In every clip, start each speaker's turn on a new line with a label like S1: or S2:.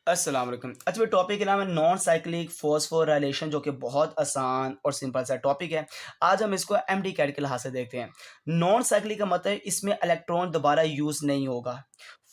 S1: अस्सलाम वालेकुम। अच्छा भाई, टॉपिक का नाम है नॉन साइक्लिक फॉस्फोराइलेशन, जो कि बहुत आसान और सिंपल सा टॉपिक है। आज हम इसको एमडी कैट के लिहाज से देखते हैं। नॉन साइक्लिक का मतलब है इसमें इलेक्ट्रॉन दोबारा यूज़ नहीं होगा।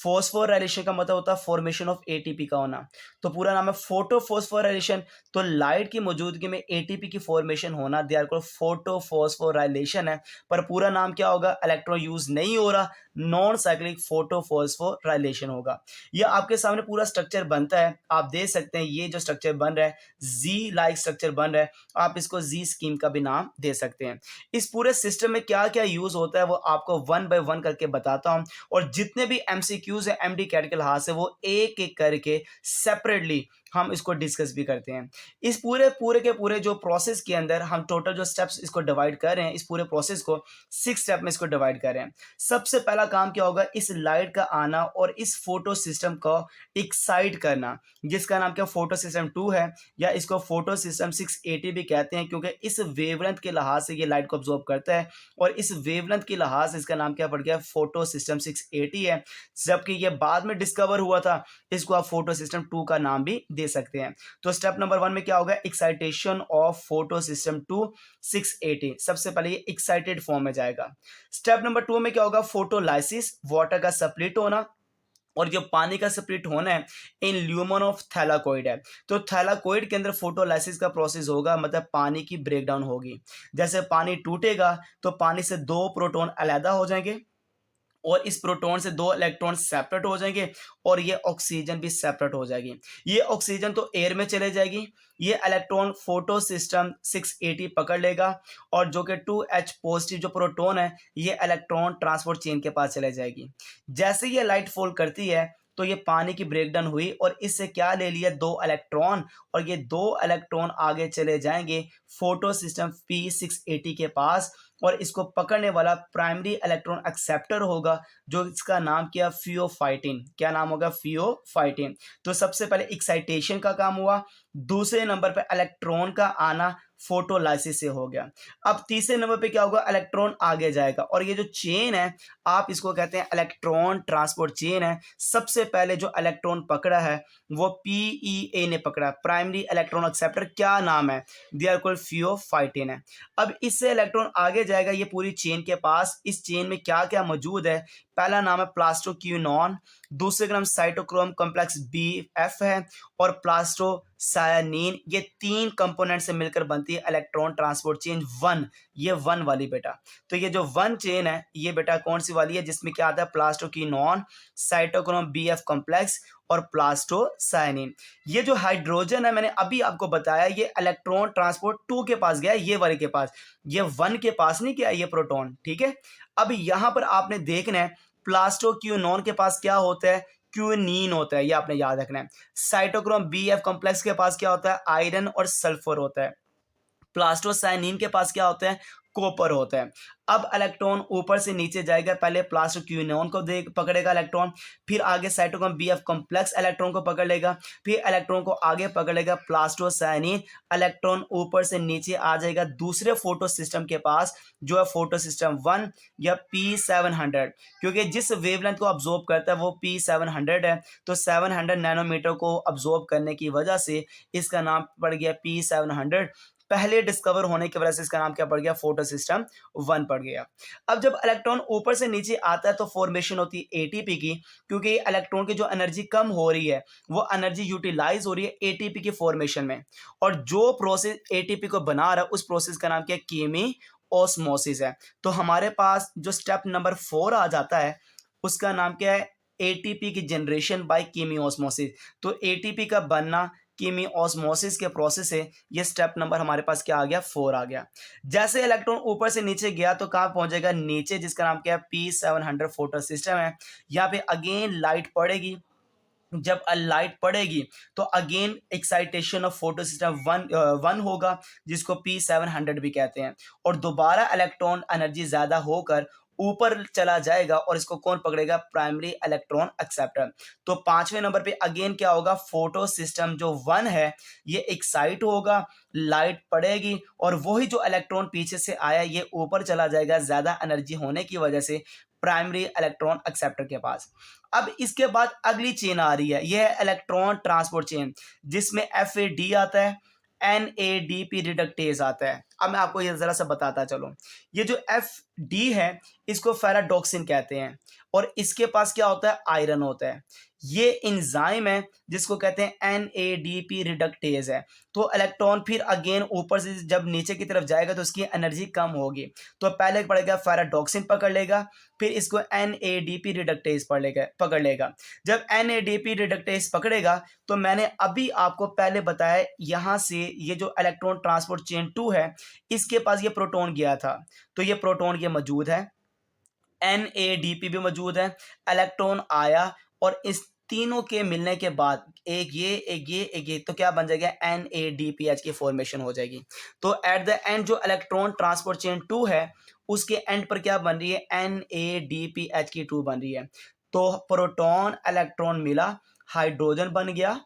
S1: फॉस्फोराइलेशन का मतलब होता है फॉर्मेशन ऑफ एटीपी का होना। तो पूरा नाम है फोटो फॉस्फोराइलेशन। तो लाइट की मौजूदगी में एटीपी की फॉर्मेशन होना, they are called photophosphorylation है। पर पूरा नाम क्या होगा? इलेक्ट्रॉन यूज़ नहीं हो रहा, नॉन साइक्लिक फोटो फॉस्फोराइलेशन होगा। ये आपके सामने पूरा स्ट्रक्चर बनता है, आप देख सकते हैं। ये जो स्ट्रक्चर बन रहा है, जी लाइक स्ट्रक्चर बन रहा है। आप इसको जी स्कीम का भी नाम दे सकते हैं। इस पूरे सिस्टम में क्या क्या यूज होता है वो आपको वन बाय वन करके बताता हूं, और जितने भी एमसीक्यूज है एमडी कैट के लिहाज से वो एक एक करके सेपरेटली हम इसको डिस्कस भी करते हैं। इस पूरे पूरे के पूरे जो प्रोसेस के अंदर हम टोटल जो स्टेप्स इसको डिवाइड कर रहे हैं, इस पूरे प्रोसेस को 6 स्टेप में इसको डिवाइड कर रहे हैं। सबसे पहला काम क्या होगा? इस लाइट का आना और इस फोटो सिस्टम को एक्साइट करना, जिसका नाम क्या फोटो सिस्टम 2 है, या इसको फोटो सिस्टम 680 भी कहते हैं, क्योंकि इस वेवलेंथ के लिहाज से ये लाइट को ऑब्जॉर्व करता है। और इस वेवलेंथ के लिहाज से इसका नाम क्या पड़ गया? फोटो सिस्टम 680 है। जबकि ये बाद में डिस्कवर हुआ था, इसको आप फोटो सिस्टम 2 का नाम भी दे सकते हैं। तो स्टेप नंबर 1 में क्या होगा? Excitation of photo system 2 680। सबसे पहले ये एक्साइटेड फॉर्म में जाएगा। स्टेप नंबर 2 में क्या होगा? फोटोलाइसिस, वाटर का स्प्लिट होना। और जो पानी का स्प्लिट होना है इन ल्यूमन ऑफ थैलाकोइड है। तो थैलाकोइड के अंदर फोटोलाइसिस का प्रोसेस होगा, मतलब पानी की ब्रेकडाउन होगी। जैसे पानी टूटेगा तो पानी से 2 प्रोटॉन अलग हो जाएंगे, और इस प्रोटॉन से 2 इलेक्ट्रॉन सेपरेट हो जाएंगे, और ये ऑक्सीजन भी सेपरेट हो जाएगी। ये ऑक्सीजन तो एयर में चले जाएगी, ये इलेक्ट्रॉन फोटो सिस्टम 680 पकड़ लेगा, और जो कि 2H पॉजिटिव जो प्रोटॉन है ये इलेक्ट्रॉन ट्रांसपोर्ट चेन के पास चले जाएगी। जैसे ये लाइट फॉल करती है तो ये पानी की ब्रेकडाउन हुई, और इससे क्या ले लिया? 2 इलेक्ट्रॉन, और ये 2 इलेक्ट्रॉन आगे चले जाएंगे फोटो सिस्टम P680 के पास, और इसको पकड़ने वाला प्राइमरी इलेक्ट्रॉन एक्सेप्टर होगा, जो इसका नाम क्या? फियोफाइटिन। क्या नाम होगा? फियोफाइटिन। तो सबसे पहले एक्साइटेशन का काम हुआ, दूसरे नंबर पे इलेक्ट्रॉन का आना फोटोलाइसिस से हो गया। अब तीसरे नंबर पे क्या होगा? इलेक्ट्रॉन आगे जाएगा, और ये जो चेन है आप इसको कहते हैं इलेक्ट्रॉन ट्रांसपोर्ट चेन है। सबसे पहले जो इलेक्ट्रॉन पकड़ा है वो पीईए ने पकड़ा, प्राइमरी इलेक्ट्रॉन एक्सेप्टर। क्या नाम है? दे आर कॉल्ड फियोफाइटिन है। अब इससे इलेक्ट्रॉन आगे जाएगा ये पूरी चेन के पास। इस चेन में क्या क्या मौजूद है? पहला नाम है प्लास्टोक्यूनॉन, दूसरे का नाम साइटोक्रोम कॉम्प्लेक्स BF है, और प्लास्टोसायानिन। ये 3 कंपोनेंट से मिलकर बनती है इलेक्ट्रॉन ट्रांसपोर्ट चेन 1। ये 1 वाली बेटा। तो ये जो 1 चेन है ये बेटा कौन सी वाली है? जिसमें क्या आता है? प्लास्टोक्यूनॉन, साइटोक्रोम BF कॉम्प्लेक्स और प्लास्टोसायानिन। ये जो हाइड्रोजन है मैंने अभी आपको बताया, ये इलेक्ट्रॉन ट्रांसपोर्ट 2 के पास गया, ये वाले के पास। ये 1 के पास नहीं गया ये प्रोटॉन, ठीक है। अब यहां पर आपने देखना है प्लास्टोक्यूनॉन के पास क्या होता है? क्यूनीन होता है, ये आपने याद रखना है। साइटोक्रोम BF कॉम्प्लेक्स के पास क्या होता है? आयरन और सल्फर होता है। प्लास्टोसाइनिन के पास क्या होता है? कॉपर होता है। अब इलेक्ट्रॉन ऊपर से नीचे जाएगा, पहले प्लास्टोक्यूनोन को देख पकड़ेगा इलेक्ट्रॉन, फिर आगे साइटोक्रोम BF कॉम्प्लेक्स इलेक्ट्रॉन को पकड़ लेगा, फिर इलेक्ट्रॉन को आगे पकड़ लेगा प्लास्टोसाइनिन। इलेक्ट्रॉन ऊपर से नीचे आ जाएगा दूसरे फोटो सिस्टम के पास, जो है फोटो सिस्टम 1 या P700, क्योंकि जिस वेवलेंथ को अब्जॉर्ब करता है वो P700 है। तो 700 नैनोमीटर को अब्जॉर्ब करने की वजह से इसका नाम पड़ गया P700। पहले डिस्कवर होने की वजह से इसका नाम क्या पड़ गया? फोटो सिस्टम 1 पड़ गया। अब जब इलेक्ट्रॉन ऊपर से नीचे आता है तो फॉर्मेशन होती है एटीपी की, क्योंकि इलेक्ट्रॉन की जो एनर्जी कम हो रही है वो एनर्जी यूटिलाइज हो रही है एटीपी की फॉर्मेशन में। और जो प्रोसेस एटीपी को बना रहा है उस प्रोसेस का नाम क्या है? कीमी ऑस्मोसिस है। तो हमारे पास जो स्टेप नंबर 4 आ जाता है उसका नाम क्या है? एटीपी की जनरेशन बाय कीमी ऑस्मोसिस। तो एटीपी का बनना कीमी ऑस्मोसिस के प्रोसेस से, ये स्टेप नंबर हमारे पास क्या आ गया? 4 आ गया। जैसे इलेक्ट्रॉन ऊपर से नीचे गया तो कहाँ पहुंचेगा? नीचे, जिसका नाम क्या है? P700 फोटो सिस्टम है। यहाँ पे अगेन लाइट पड़ेगी। जब लाइट पड़ेगी तो again excitation of photo system 1 होगा, जिसको P700 भी कहते हैं, और दोबारा इलेक्ट्रॉन एनर्जी ज्यादा होकर ऊपर चला जाएगा, और इसको कौन पकड़ेगा? Primary electron acceptor. तो 5वें नंबर पे अगेन क्या होगा? फोटो सिस्टम जो 1 है ये एक्साइट होगा, लाइट पड़ेगी, और वही जो इलेक्ट्रॉन पीछे से आया ये ऊपर चला जाएगा ज्यादा एनर्जी होने की वजह से। प्राइमरी इलेक्ट्रॉन एक्सेप्टर के पास। अब इसके बाद अगली चेन आ रही है, यह है इलेक्ट्रॉन ट्रांसपोर्ट चेन, जिसमें FAD आता है, NADP रिडक्टेज आता है। अब मैं आपको ये जरा सा बताता चलो, ये जो FD है इसको फेराडॉक्सिन कहते हैं और इसके पास क्या होता है, आयरन होता है। ये एंजाइम है जिसको कहते हैं NADP रिडक्टेज है। तो इलेक्ट्रॉन फिर अगेन ऊपर से जब नीचे की तरफ जाएगा तो उसकी एनर्जी कम होगी, तो पहले पड़ेगा फेराडॉक्सिन पकड़ लेगा, फिर इसको NADP रिडक्टेज पकड़ लेगा। जब NADP रिडक्टेज पकड़ेगा तो मैंने अभी आपको पहले बताया, यहाँ से ये जो इलेक्ट्रॉन ट्रांसपोर्ट चेन 2 है इसके पास ये प्रोटॉन गया था, तो ये प्रोटॉन ये मौजूद है, NADP भी मौजूद है, इलेक्ट्रॉन आया और इस तीनों के मिलने के बाद एक ये तो क्या बन जाएगा, NADPH की फॉर्मेशन हो जाएगी। तो एट द एंड जो इलेक्ट्रॉन ट्रांसपोर्ट चेन 2 है उसके एंड पर क्या बन रही है, NADPH की 2 बन रही है। तो प्रोटॉन इलेक्ट्रॉन मिला, हाइड्रोजन बन गया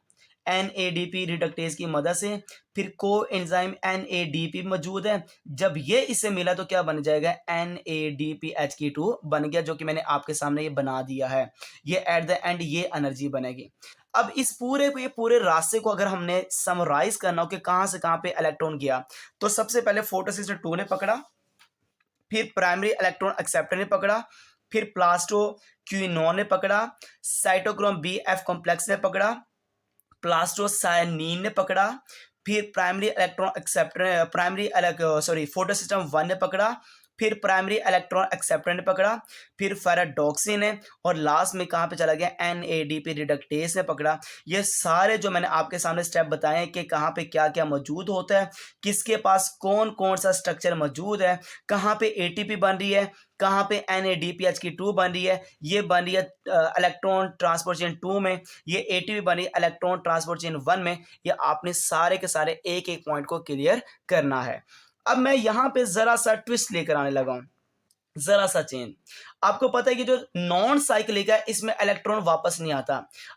S1: NADP रिडक्टेज की मदद से, फिर को एंजाइम NADP मौजूद है, जब ये इससे मिला तो क्या बन जाएगा, NADPH2 बन गया, जो कि मैंने आपके सामने ये बना दिया है। ये एट द एंड ये एनर्जी बनेगी। अब इस पूरे रास्ते को अगर हमने समराइज करना हो कि कहाँ से कहाँ पे इलेक्ट्रॉन गया, तो सबसे पहले फोटोसिस्टर 2 ने पकड़ा, फिर प्राइमरी इलेक्ट्रॉन एक्सेप्टर ने पकड़ा, फिर प्लास्टो क्यूनोन ने पकड़ा, साइटोक्रोम BF कॉम्प्लेक्स ने पकड़ा, प्लास्टोसायनिन ने पकड़ा, फिर फोटोसिस्टम 1 ने पकड़ा, फिर प्राइमरी इलेक्ट्रॉन एक्सेप्टर ने पकड़ा, फिर फेराडॉक्सिन ने, और लास्ट में कहाँ पे चला गया, NADP रिडक्टेज ने पकड़ा। ये सारे जो मैंने आपके सामने स्टेप बताए हैं कि कहाँ पे क्या क्या मौजूद होता है, किसके पास कौन कौन सा स्ट्रक्चर मौजूद है, कहाँ पे ATP बन रही है, कहाँ पे NADPH2 बन रही है, ये बन रही है इलेक्ट्रॉन ट्रांसपोर्ट चेन 2 में, ये ATP बन रही है इलेक्ट्रॉन ट्रांसपोर्ट चेन 1 में। ये आपने सारे के सारे एक एक पॉइंट को क्लियर करना है। अब मैं यहां पे जरा सा ट्विस्ट लेकर आने लगा हूं, जरा सा चेंज। आपको पता है कि जो नॉन साइक्लिक है इसमें इलेक्ट्रॉन वापस नहीं आता।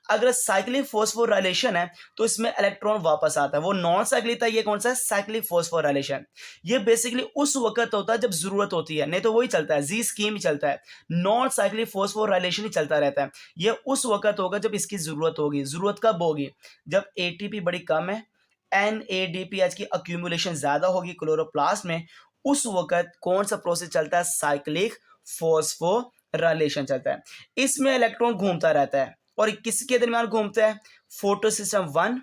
S1: अगर साइक्लिक फॉस्फोराइलेशन है तो इसमें इलेक्ट्रॉन वापस आता है, वो नॉन साइक्लिक था, ये कौन सा है, साइक्लिक फॉस्फोराइलेशन। ये बेसिकली उस वक्त होता है जब जरूरत होती है, नहीं तो वही चलता है, जी स्कीम ही चलता है, नॉन साइक्लिक फॉस्फोराइलेशन ही चलता रहता है। ये उस वक्त होगा जब इसकी जरूरत होगी। जरूरत कब होगी, जब ATP बड़ी कम है, NADPH की अक्यूमुलेशन ज्यादा होगी क्लोरोप्लास्ट में, उस वक्त कौन सा प्रोसेस चलता है, साइक्लिक फॉस्फोराइलेशन चलता है। इसमें इलेक्ट्रॉन घूमता रहता है और किसके दरमियान घूमता है, फोटोसिस्टम 1,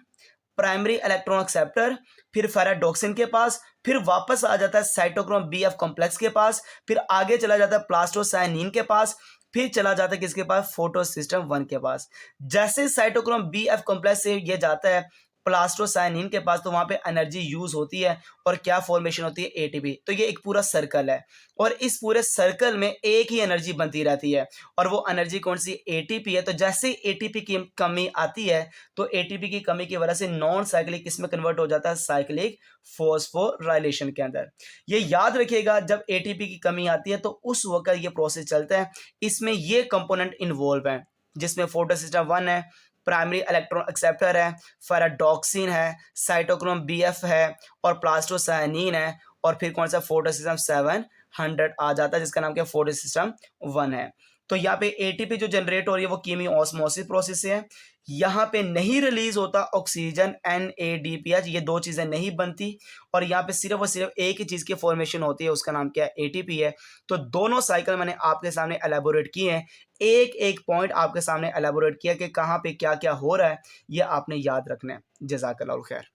S1: प्राइमरी इलेक्ट्रॉन एक्सेप्टर, फिर फेराडॉक्सिन के पास, फिर वापस आ जाता है साइटोक्रोम BF कॉम्प्लेक्स के पास, फिर आगे चला जाता है प्लास्टोसायनिन के पास, फिर चला जाता है किसके पास, फोटोसिस्टम 1 के पास। जैसे साइटोक्रोम BF कॉम्प्लेक्स से ये जाता है प्लास्टोसायनिन के पास, तो वहां पे एनर्जी यूज होती है और क्या फॉर्मेशन होती है, ATP। तो ये एक पूरा सर्कल है और इस पूरे सर्कल में एक ही एनर्जी बनती रहती है और वो एनर्जी कौन सी, ATP है। तो जैसे ATP की कमी आती है तो ATP की कमी की वजह से नॉन साइक्लिक किसमें कन्वर्ट हो जाता है, साइक्लिक फॉस्फोराइलेशन के अंदर। ये याद रखिएगा, जब ATP की कमी आती है तो उस वक्त ये प्रोसेस चलता है। इसमें ये कंपोनेंट इन्वॉल्व है जिसमें फोटोसिस्टम 1 है, प्राइमरी इलेक्ट्रॉन एक्सेप्टर है, फेराडॉक्सिन है, साइटोक्रोम BF है और प्लास्टोसायनिन है, और फिर कौन सा, फोटोसिस्टम 700 आ जाता है जिसका नाम क्या, फोटोसिस्टम 1 है। तो यहाँ पे ATP जो जनरेट हो रही है वो कीमी ऑस्मोसिस प्रोसेस से है। यहाँ पे नहीं रिलीज होता ऑक्सीजन NADPH, ये दो चीजें नहीं बनती, और यहाँ पे सिर्फ और सिर्फ एक ही चीज की फॉर्मेशन होती है, उसका नाम क्या है, ATP है। तो दोनों साइकिल मैंने आपके सामने एलेबोरेट किए हैं, एक एक पॉइंट आपके सामने एलेबोरेट किया कि कहाँ पे क्या क्या हो रहा है, ये आपने याद रखना है। जज़ाकल्लाह खैर।